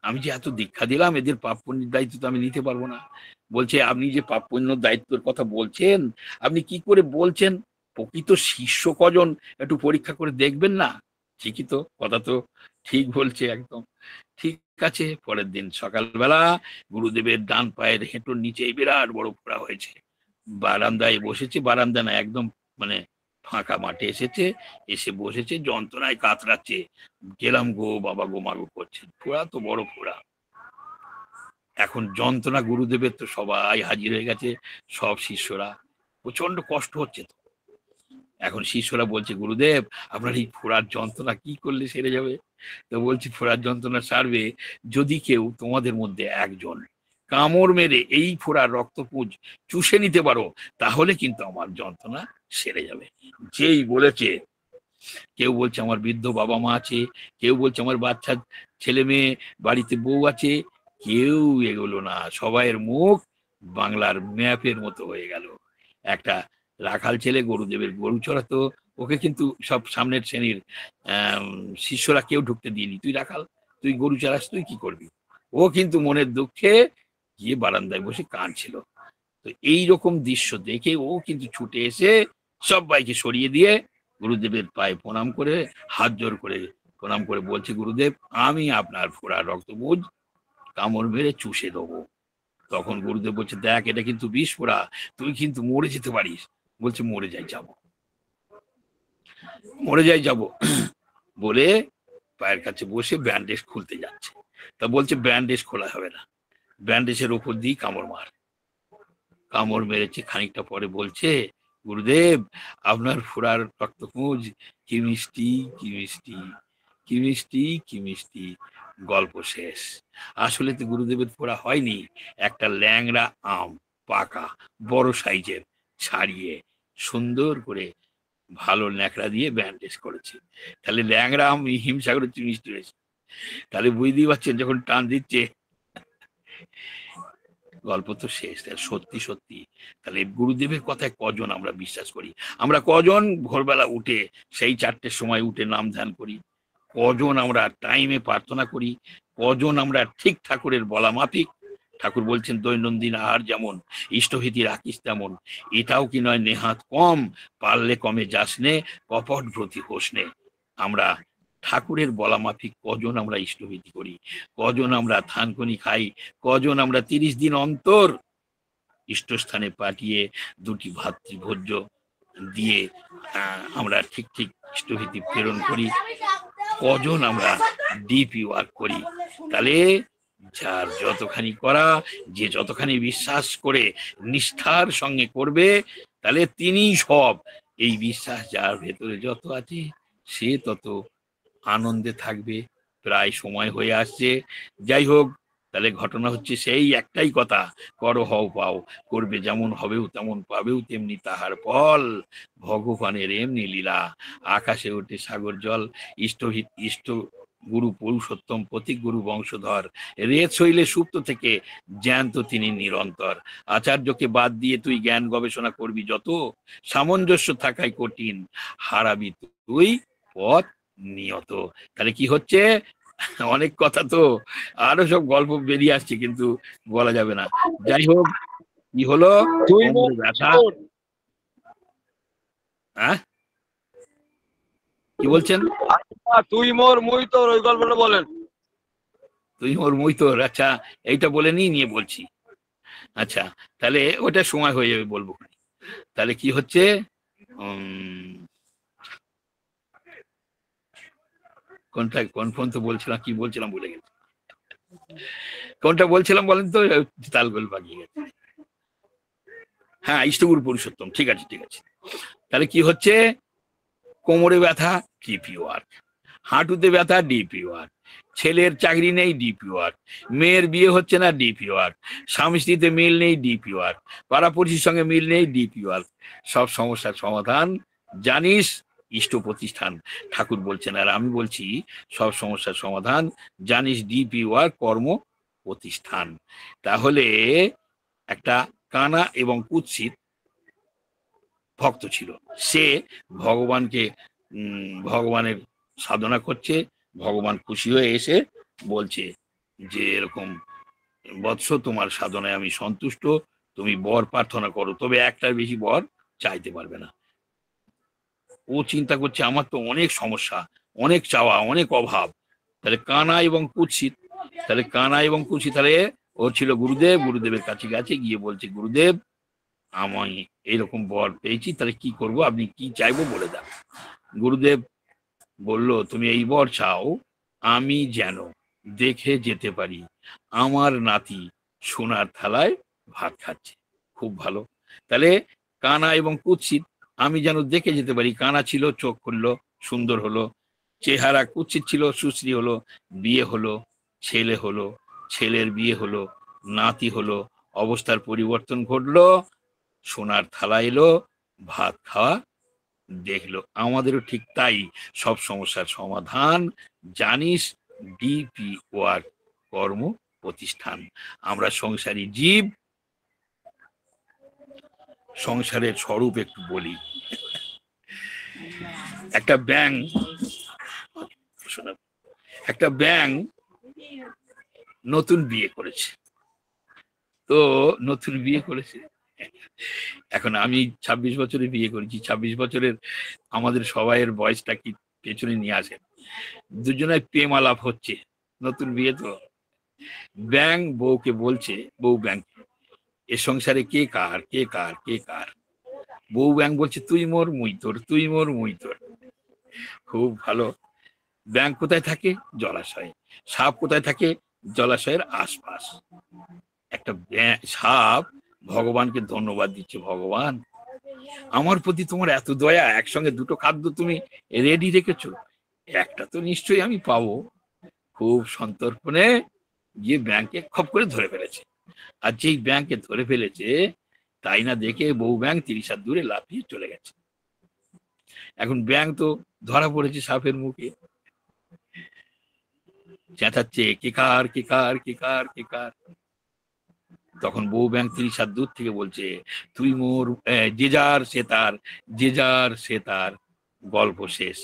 আমি যে এত দীক্ষা দিলাম, এদের পাপ পুণ্যের দায়িত্ব তো আমি নিতে পারবো না। বলছে, আপনি যে পাপ পুণ্যের দায়িত্বের কথা বলছেন, আপনি কি করে বলছেন? প্রকৃত শিষ্য কজন একটু পরীক্ষা করে দেখবেন না? ঠিকই তো, কথা তো ঠিক বলছে একদম। ঠিক আছে। পরের দিন সকালবেলা গুরুদেবের ডান পায়ের হেঁটোর নিচে বিরাট বড় ফোঁড়া হয়েছে। বারান্দায় বসেছে, বারান্দা না, একদম মানে ফাঁকা মাঠে এসেছে, এসে বসেছে, যন্ত্রণায় কাতরাচ্ছে। গেলাম গো বাবা গো মাগো করছে, ফোড়া তো বড় ফোড়া। এখন যন্ত্রণা, গুরুদেবের তো সবাই হাজির হয়ে গেছে, সব শিষ্যরা, প্রচন্ড কষ্ট হচ্ছে তো। এখন শিষ্যরা বলছে, গুরুদেব, আপনার এই ফোড়ার যন্ত্রণা কি করলে সেরে যাবে? তো বলছি, ফোড়ার যন্ত্রণা সারবে যদি কেউ তোমাদের মধ্যে একজন কামড় মেরে এই ফোড়ার রক্তপুঞ্জ চুষে নিতে পারো, তাহলে কিন্তু আমার যন্ত্রণা সেরে যাবে। যেই বলেছে, কেউ বলছে আমার বৃদ্ধ বাবা মা আছে, কেউ বলছে আমার বাচ্চা ছেলে মেয়ে বাড়িতে বউ আছে, কেউ এগোলো না। সবাইয়ের মুখ বাংলার ম্যাপের মতো হয়ে গেল। একটা রাখাল ছেলে গুরুদেবের গরু চড়াতো, ওকে কিন্তু সব সামনের শ্রেণীর শিষ্যরা কেউ ঢুকতে দিইনি। তুই রাখাল, তুই গরু চড়াস, তুই কি করবি? ও কিন্তু মনের দুঃখে গিয়ে বারান্দায় বসে কাঁদছিল। তো এইরকম দৃশ্য দেখে ও কিন্তু ছুটে এসে সবাইকে সরিয়ে দিয়ে গুরুদেবের পায়ে প্রণাম করে, হাত জোর করে প্রণাম করে বলছে, গুরুদেব, আমি আপনার ফোড়ার রক্তপুঞ্জ কামড় মেরে চুষে দেবো। তখন গুরুদেব বলছে, দেখ, এটা কিন্তু বিষ ফোড়া, তুই কিন্তু মরে যেতে পারিস। বলছে, মরে যাই, যাবো, মরে যাই, যাবো বলে পায়ের কাছে বসে ব্যান্ডেজ খুলতে যাচ্ছে। তা বলছে ব্যান্ডেজ খোলা হবে না, ব্যান্ডেজের ওপর দিয়ে কামড় মার। কামড় মেরেছে, খানিকটা পরে বলছে, গুরুদেব আপনার ফোড়ার রক্তপুঞ্জ কি মিষ্টি, কি মিষ্টি, কি মিষ্টি, কি মিষ্টি। গল্প শেষ। আসলে তো গুরুদেবের ফোড়া হয়নি, একটা ল্যাংড়া আম, পাকা বড় সাইজের, ছাড়িয়ে সুন্দর করে ভালো ন্যাকড়া দিয়ে ব্যান্ডেজ করেছে। তাহলে ল্যাংড়া আম হিমসাগরের চেয়ে মিষ্টি হয়েছে। তাহলে বুঝতেই পারছেন যখন টান দিচ্ছে, গল্প তো শেষ। সত্যি সত্যি তাহলে গুরুদেবের কথায় কজন আমরা বিশ্বাস করি? আমরা কজন ভোরবেলা উঠে সেই 4টের সময় উঠে নাম ধ্যান করি? কজন আমরা টাইমে প্রার্থনা করি? কজন আমরা ঠিক ঠাকুরের বলা মাফিক? ঠাকুর বলছেন দৈনন্দিন আহার যেমন ইষ্টভীতি রাখিস তেমন, এটাও কি নয় নেহাত কম, পারলে কমে যাসনে, কপট ব্রতি হোসনে। আমরা ঠাকুরের বলা মাফিক কজন আমরা ইষ্টভীতি করি? কজন আমরা থানকুনি খাই? কজন আমরা 30 দিন অন্তর ইষ্টস্থানে পাঠিয়ে 2টি ভাতৃভোজ্য দিয়ে আমরা ঠিক ঠিক ইষ্টভীতি প্রেরণ করি? কজন আমরা ডিপি ওয়ার্ক করি? তাহলে যার যতখানি করা, যে যতখানি বিশ্বাস করে নিষ্ঠার সঙ্গে করবে, তাহলে তিনি সব। এই বিশ্বাস যার ভেতরে যত আছে সে তত আনন্দে থাকবে। প্রায় সময় হয়ে আসছে, যাই হোক। তাহলে ঘটনা হচ্ছে সেই একটাই কথা, করো হও পাও, করবে যেমন হবেও তেমন পাবেও তেমনি তাহার ফল, ভগবানের এমনি লীলা, আকাশে ওঠে সাগর জল, ইষ্টহিত ইষ্ট গুরু পুরুষোত্তম প্রতীক গুরু বংশধর, রেত শৈলে সুপ্ত থেকে জ্ঞান্ত তিনি নিরন্তর। আচার্যকে বাদ দিয়ে তুই জ্ঞান গবেষণা করবি যত, সামঞ্জস্য থাকাই কঠিন, হারাবি তুই পথ নিয়ত। তাহলে কি হচ্ছে? অনেক কথা তো, আরো সব গল্প বেরিয়ে আসছে, কিন্তু বলা যাবে না। যাই হোক, কি হলো? কোমরে ব্যথা। হ্যাঁ, কি বলছেন? তুই মোর মুই তোর, ওই গল্পটা বলেন। তুই মোর মুই তোর, আচ্ছা এইটা বলে নিয়ে বলছি। আচ্ছা, তাহলে ওটা সময় হয়ে যাবে, বলবো। তাহলে কি হচ্ছে? কোনটা, কোন ফোন তো বলছিলাম, কি বলছিলাম ভুলে গেছি। কোনটা বলছিলাম বলেন তো, তালগোল পাকিয়ে গেছে। হ্যাঁ, ইষ্টগুরু পুরুষোত্তম, ঠিক আছে ঠিক আছে। তাহলে কি হচ্ছে? কোমরে ব্যথা, ডিপি ওয়ার্ক। হাঁটুতে ব্যথা, ডিপি ওয়ার্ক। ছেলের চাকরি নেই, ডিপি ওয়ার্ক। মেয়ের বিয়ে হচ্ছে না, ডিপি ওয়ার্ক। স্বামী স্ত্রীতে মিল নেই, ডিপি ওয়ার্ক। পাড়াপড়শির সঙ্গে মিল নেই, ডিপি ওয়ার্ক। সব সমস্যার সমাধান জানিস ইষ্ট প্রতিষ্ঠান। ঠাকুর বলছেন আর আমি বলছি, সব সমস্যার সমাধান জানিস ডিপি ওয়ার্ক কর্ম প্রতিষ্ঠান। তাহলে একটা কানা এবং কুৎসিত ভক্ত ছিল, সে ভগবানকে ভগবানের সাধনা করছে। ভগবান খুশি হয়ে এসে বলছে যে এরকম, বৎস তোমার সাধনায় আমি সন্তুষ্ট, তুমি বর প্রার্থনা করো, তবে একটার বেশি বর চাইতে পারবে না। ও চিন্তা করছে আমার তো অনেক সমস্যা, অনেক চাওয়া, অনেক অভাব। তাহলে কানা এবং কুৎসিত, তাহলে কানা এবং কুৎসিত, তাহলে ওর ছিল গুরুদেব। গুরুদেবের কাছে গেছে, গিয়ে বলছে গুরুদেব আমি এইরকম বর পেয়েছি, তাহলে কি করব, আপনি কি চাইবো বলে দেন। গুরুদেব বলল তুমি এই বর চাও, আমি যেন দেখে যেতে পারি আমার নাতি সোনার থালায় ভাত খাচ্ছে। খুব ভালো। তাহলে কানা এবং কুৎসিত, আমি যেন দেখে যেতে পারি। কানা ছিল, চোখ খুললো, সুন্দর হলো চেহারা। কুৎসিত ছিল, সুশ্রী হলো, বিয়ে হলো, ছেলে হলো, ছেলের বিয়ে হলো, নাতি হলো, অবস্থার পরিবর্তন ঘটলো, সোনার থালা এলো, ভাত খাওয়া দেখলো। আমাদেরও ঠিক তাই, সব সমস্যার সমাধান জানিস ডিপি ওয়ার্ক কর্ম প্রতিষ্ঠান। আমরা সংসারী জীব, সংসারের স্বরূপ একটু বলি। একটা ব্যাঙ, একটা ব্যাঙ নতুন বিয়ে করেছে। তো নতুন বিয়ে করেছে, এখন আমি 26 বছরে বিয়ে করেছি। 26 বছরের আমাদের সবাইয়ের বয়সটা কি পেছনে নিয়ে আসে, দুজনের প্রেম আলাপ হচ্ছে, নতুন বিয়ে তো। ব্যাঙ বউকে বলছে, বউ ব্যাঙ, এ সংসারে কে কার, কে কার, কে কার? বউ ব্যাঙ বলছে তুই মোর মুই তোর, তুই মোর মুই তোর। খুব ভালো। ব্যাঙ কোথায় থাকে? জলাশয়ে। সাপ কোথায় থাকে? জলাশয়ের আশপাশ একটা সাপ ভগবানকে ধন্যবাদ দিচ্ছে, ভগবান আমার প্রতি তোমার এত দয়া, একসঙ্গে দুটো খাদ্য তুমি রেডি রেখেছো, একটা তো নিশ্চয়ই আমি পাবো। খুব সন্তর্পণে গিয়ে ব্যাংকে খপ করে ধরে ফেলেছে। আর যেই ব্যাংকে ধরে ফেলেছে তাই না দেখে বউ ব্যাংক 30 হাত দূরে লাফিয়ে চলে গেছে। এখন ব্যাংক তো ধরা পড়েছে সাপের মুখে, চেঁচাচ্ছে কেকার কেকার কেকার কেকার। তখন বউ ব্যাংক 30 হাত দূর থেকে বলছে, তুই মোর যে যার সে তার, যে যার সে তার, গল্প শেষ।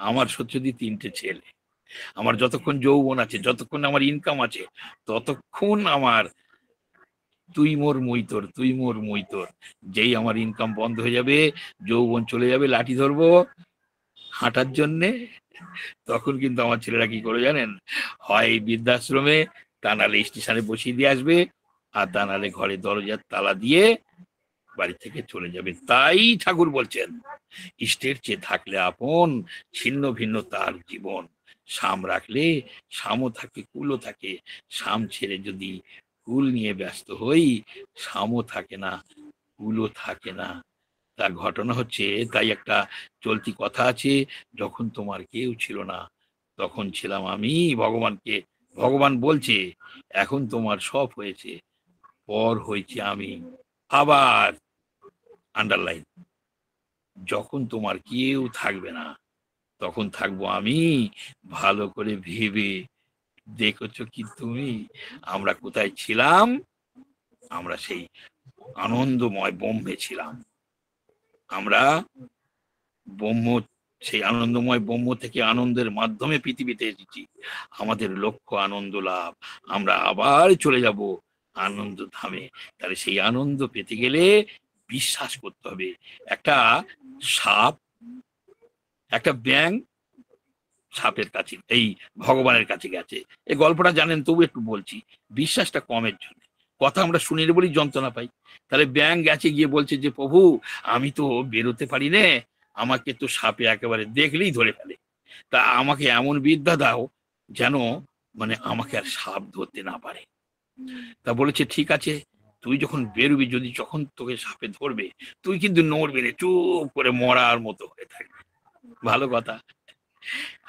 আমার সত্যি 3টে ছেলে, আমার যতক্ষণ যৌবন আছে, যতক্ষণ আমার ইনকাম আছে, ততক্ষণ আমার তুই মোর মুই তোর, তুই মোর মুই তোর। যেই আমার ইনকাম বন্ধ হয়ে যাবে, যৌবন চলে যাবে, লাঠি ধরবো হাঁটার জন্যে, তখন কিন্তু আমার ছেলেরা কি করে জানেন, হয় বৃদ্ধাশ্রমে, তা নাহলে স্টেশনে বসিয়ে দিয়ে আসবে, আর তা নাহলে ঘরে দরজার তালা দিয়ে বাড়ি থেকে চলে যাবে। তাই ঠাকুর বলছেন, ইষ্টের চেয়ে থাকলে আপন, ছিন্ন ভিন্ন তার জীবন। সাম রাখলে সামও থাকে, কুলও থাকে। সাম ছেড়ে যদি কুল নিয়ে ব্যস্ত হই, সামও থাকে না, কুলও থাকে না। তার ঘটনা হচ্ছে, তাই একটা চলতি কথা আছে, যখন তোমার কেউ ছিল না তখন ছিলাম আমি। ভগবান বলছে, এখন তোমার সব হয়েছে, পর হয়েছে আমি। আবার আন্ডারলাইন, যখন তোমার কেউ থাকবে না তখন থাকবো আমি। ভালো করে ভেবে দেখেছো কি তুমি, আমরা কোথায় ছিলাম? আমরা সেই আনন্দময় ব্রহ্মে ছিলাম। আমরা ব্রহ্ম, সেই আনন্দময় ব্রহ্ম থেকে আনন্দের মাধ্যমে পৃথিবীতে এসেছি। আমাদের লক্ষ্য আনন্দ লাভ। আমরা আবার চলে যাব আনন্দ ধামে। তাহলে সেই আনন্দ পেতে গেলে বিশ্বাস করতে হবে। একটা সাপ, একটা ব্যাঙ সাপের কাছে, এই ভগবানের কাছে গেছে। এই গল্পটা জানেন, তবু একটু বলছি, বিশ্বাসটা কমের জন্য। কথা আমরা শুনি বলি যন্ত্রণা পাই। তাহলে ব্যাঙ গেছে, গিয়ে বলছে যে প্রভু, আমি তো বেরোতে পারি না, আমাকে তো সাপে একেবারে দেখলেই ধরে ফেলে, তা আমাকে এমন বিদ্যা দাও যেন মানে আমাকে আর সাপ ধরতে না পারে। তা বলেছে, ঠিক আছে, তুই যখন বেরোবি, যদি যখন তোকে সাপে ধরবে, তুই কিন্তু নড়বি না, চুপ করে মরার মতো হয়ে থাকবি। ভালো কথা।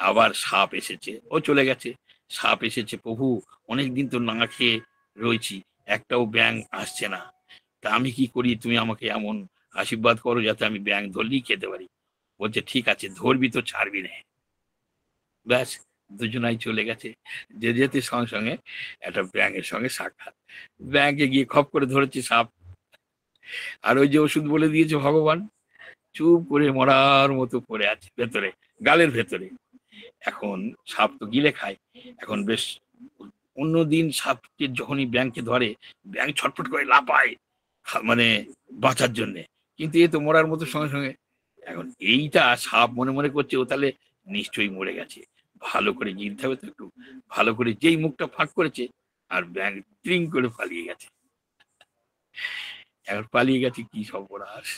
আবার সাপ এসেছে, ও চলে গেছে। সাপ এসেছে, প্রভু অনেকদিন তো না খেয়ে রয়েছি, একটাও ব্যাঙ আসছে না, তা আমি কি করি, তুমি আমাকে এমন আশীর্বাদ করো যাতে আমি ব্যাঙ ধরলেই খেতে পারি। বলছে, ঠিক আছে, ধরবি তো ছাড়বি না। ব্যাস, দুজনাই চলে গেছে। যে যেতে সঙ্গে সঙ্গে একটা ব্যাঙের সঙ্গে সাক্ষাৎ। ব্যাঙকে গিয়ে খপ করে ধরেছে সাপ। আর ওই যে ওষুধ বলে দিয়েছে ভগবান, চুপ করে মরার মতো পড়ে আছে ভেতরে, গালের ভেতরে। এখন সাপ তো গিলে খায়। এখন বেশ, অন্যদিন সাপকে যখনই ব্যাংকে ধরে, ব্যাংক ছটফট করে লাপায় মানে বাঁচার জন্য, কিন্তু এ তো মরার মতো সঙ্গে সঙ্গে। এখন এইটা সাপ মনে মনে করছে, ও তাহলে নিশ্চয়ই মরে গেছে, ভালো করে গিলতে হবে তো একটু। ভালো করে যেই মুখটা ফাঁক করেছে, আর ব্যাংক ট্রিং করে পালিয়ে গেছে। এখন পালিয়ে গেছে, কি সর্বনাশ।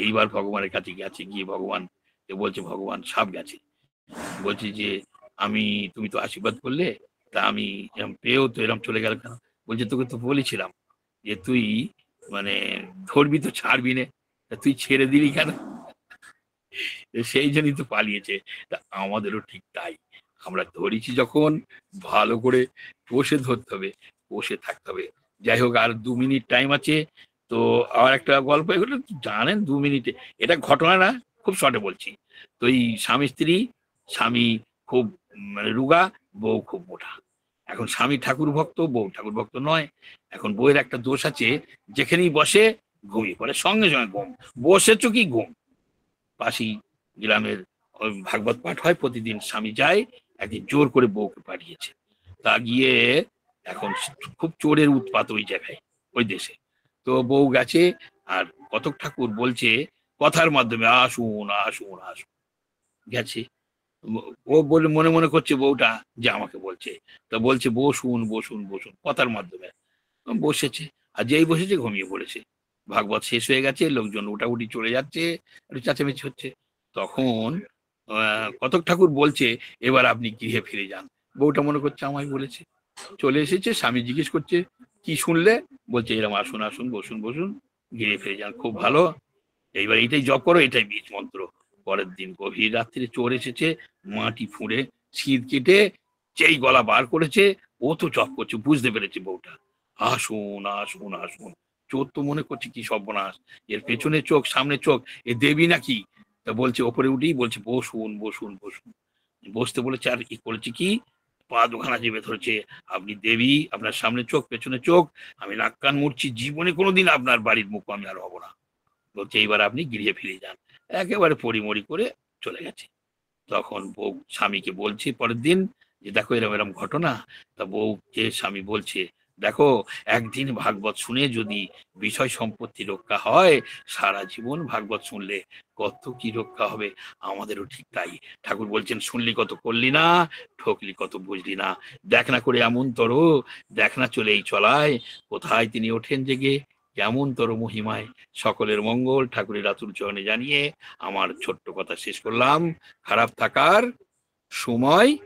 এইবার ভগবানের কাছে গেছে, গিয়ে ভগবান বলছে, ভগবান সাপ গেছে, বলছি যে আমি, তুমি তো আশীর্বাদ করলে, তা আমি এরম পেয়েও তো এরম চলে গেল কেন? বলছে, তোকে তো বলেছিলাম যে তুই মানে ধরবি তো ছাড়বি না, তা তুই ছেড়ে দিলি কেন? সেই জন্যই তো পালিয়েছে। তা আমাদেরও ঠিক তাই, আমরা ধরেছি যখন, ভালো করে বসে ধরতে হবে, বসে থাকতে হবে। যাই হোক, আর 2 মিনিট টাইম আছে। তো আর একটা গল্প, এগুলো তো জানেন 2 মিনিটে, এটা ঘটনা না, খুব শর্টে বলছি। তো এই স্বামী স্ত্রী, স্বামী খুব মানে রুগা, বউ খুব মোটা। এখন স্বামী ঠাকুর ভক্ত, বউ ঠাকুর ভক্ত নয়। এখন বউয়ের একটা দোষ আছে, যেখানেই বসে ঘুমিয়ে পড়ে, সঙ্গে সঙ্গে ঘুম। বসেছ কি ঘুম। পাশি গ্রামের ওই ভাগবত পাঠ হয় প্রতিদিন, স্বামী যায়, একদিন জোর করে বউকে পাঠিয়েছে। তা গিয়ে এখন খুব চোরের উৎপাত ওই জায়গায়, ওই দেশে। তো বউ গেছে, আর কতক ঠাকুর বলছে কথার মাধ্যমে, আসুন আসুন আসুন। গেছে, ও বলে মনে মনে করছে বউটা যে আমাকে বলছে, তা বলছে বসুন বসুন বসুন, কথার মাধ্যমে। বসেছে, আর যেই বসেছে ঘুমিয়ে পড়েছে। ভাগবত শেষ হয়ে গেছে, লোকজন উঠাউঠি চলে যাচ্ছে, একটু চেঁচামেচি হচ্ছে। তখন কতক ঠাকুর বলছে, এবার আপনি গৃহে ফিরে যান। বউটা মনে করছে আমায় বলেছে, চলে এসেছে, স্বামী জিজ্ঞেস করছে কি শুনলে, বলছে এরকম আসুন আসুন বসুন বসুন, গিরে ফিরে যান, খুব ভালো, এইবার এটাই জপ করো, এটাই বীজ মন্ত্র। পরের দিন গভীর রাত্রে চোর এসেছে, মাটি ফুঁড়ে শীত কেটে যেই গলা বার করেছে, ও তো জপ করছে, বুঝতে পেরেছে বউটা, আসুন আসুন আসুন। চোর তো মনে করছে কি সর্বনাশ, এর পেছনে চোখ সামনে চোখ, এ দেবী নাকি। তা বলছে ওপরে উঠেই বলছে বসুন বসুন বসুন। বসতে বলেছে, আর কি করেছে কি, পা দুখানা চেপে ধরেছে, আপনি দেবী, আপনার সামনে চোখ পেছনে চোখ, আমি নাক কান মুড়ছি, জীবনে কোনোদিন আপনার বাড়ির মুখ আমি আর হবো না। বলছে এইবার আপনি গৃহে ফিরে যান। একেবারে পরিমরি করে চলে গেছে। তখন বউ স্বামীকে বলছে পরের দিন যে দেখো এরম এরম ঘটনা। তা বউকে স্বামী বলছে, দেখো একদিন ভাগবত শুনে যদি বিষয় সম্পত্তি রক্ষা হয়, সারা জীবন ভাগবত শুনলে কত কি রক্ষা হবে। আমাদেরও ঠিক তাই। ঠাকুর বলছেন, শুনলি কত করলি না, ঠকলি কত বুঝলি না, দেখ না করে এমন তর, দেখ না চলে এই চলায়, কোথায় তিনি ওঠেন জেগে, কেমন তর মহিমায়। সকলের মঙ্গল ঠাকুরের আতুর চরণে জানিয়ে আমার ছোট্ট কথা শেষ করলাম। খারাপ থাকার সময়,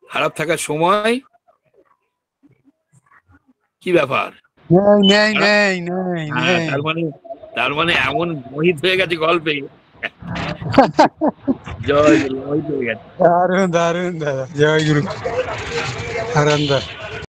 খারাপ থাকার সময় কি ব্যাপার, নেই খারাপ- নেই নেই হ্যাঁ, নেই। তার মানে এমন মোহিত হয়ে গেছে গল্পে, জয় গুরু, মোহিত হয়ে গেছে। দারুণ দারুণ দাদা, জয় গুরু। আনন্দ।